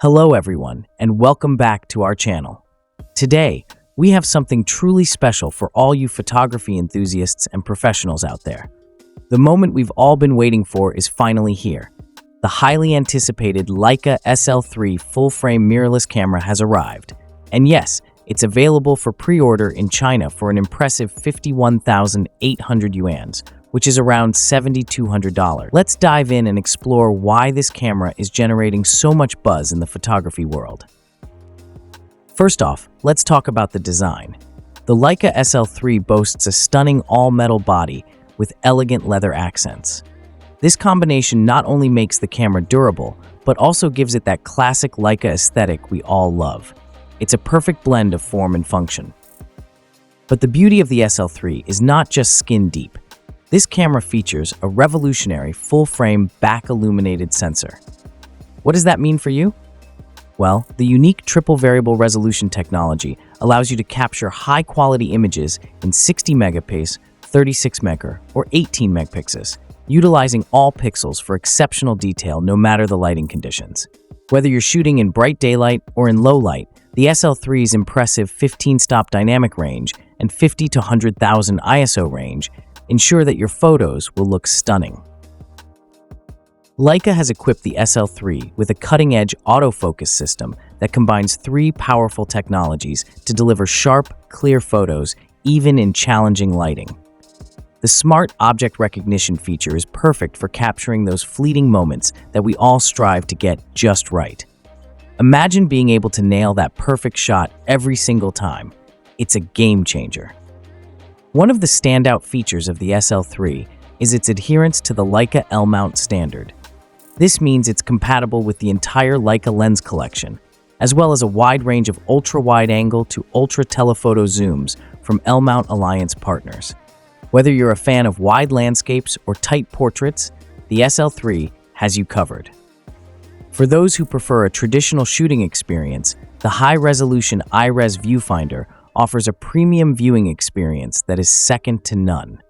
Hello everyone, and welcome back to our channel. Today, we have something truly special for all you photography enthusiasts and professionals out there. The moment we've all been waiting for is finally here. The highly anticipated Leica SL3 full-frame mirrorless camera has arrived. And yes, it's available for pre-order in China for an impressive 51,800 yuans, which is around $7,200. Let's dive in and explore why this camera is generating so much buzz in the photography world. First off, let's talk about the design. The Leica SL3 boasts a stunning all-metal body with elegant leather accents. This combination not only makes the camera durable, but also gives it that classic Leica aesthetic we all love. It's a perfect blend of form and function. But the beauty of the SL3 is not just skin deep. This camera features a revolutionary full-frame back-illuminated sensor. What does that mean for you? Well, the unique triple variable resolution technology allows you to capture high-quality images in 60 megapixels, 36 meg, or 18 megapixels, utilizing all pixels for exceptional detail no matter the lighting conditions. Whether you're shooting in bright daylight or in low light, the SL3's impressive 15-stop dynamic range and 50 to 100,000 ISO range ensure that your photos will look stunning. Leica has equipped the SL3 with a cutting-edge autofocus system that combines three powerful technologies to deliver sharp, clear photos even in challenging lighting. The smart object recognition feature is perfect for capturing those fleeting moments that we all strive to get just right. Imagine being able to nail that perfect shot every single time. It's a game changer. One of the standout features of the SL3 is its adherence to the Leica L-mount standard. This means it's compatible with the entire Leica lens collection, as well as a wide range of ultra-wide-angle to ultra-telephoto zooms from L-mount alliance partners. Whether you're a fan of wide landscapes or tight portraits, the SL3 has you covered. For those who prefer a traditional shooting experience, the high-resolution iRes viewfinder offers a premium viewing experience that is second to none.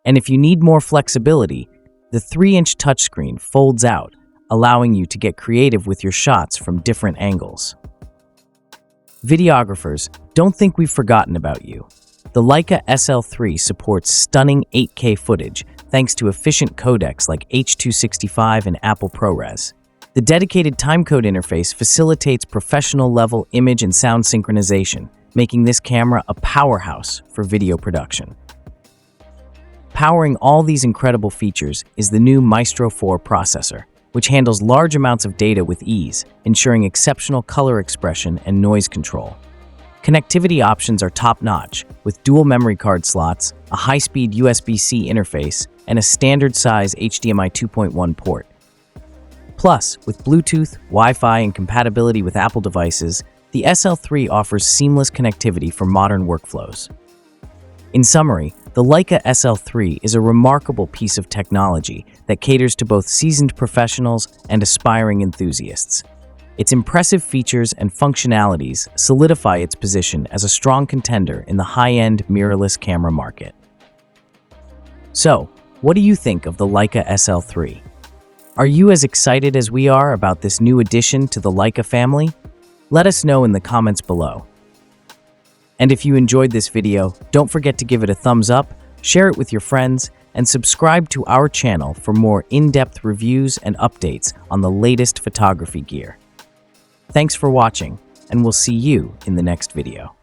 And if you need more flexibility, the 3-inch touchscreen folds out, allowing you to get creative with your shots from different angles. Videographers, don't think we've forgotten about you. The Leica SL3 supports stunning 8K footage thanks to efficient codecs like H.265 and Apple ProRes. The dedicated timecode interface facilitates professional-level image and sound synchronization, making this camera a powerhouse for video production. Powering all these incredible features is the new Maestro-IV processor, which handles large amounts of data with ease, ensuring exceptional color expression and noise control. Connectivity options are top-notch, with dual memory card slots, a high-speed USB-C interface, and a standard-size HDMI 2.1 port. Plus, with Bluetooth, Wi-Fi, and compatibility with Apple devices, the SL3 offers seamless connectivity for modern workflows. In summary, the Leica SL3 is a remarkable piece of technology that caters to both seasoned professionals and aspiring enthusiasts. Its impressive features and functionalities solidify its position as a strong contender in the high-end mirrorless camera market. So, what do you think of the Leica SL3? Are you as excited as we are about this new addition to the Leica family? Let us know in the comments below. And if you enjoyed this video, don't forget to give it a thumbs up, share it with your friends, and subscribe to our channel for more in-depth reviews and updates on the latest photography gear. Thanks for watching, and we'll see you in the next video.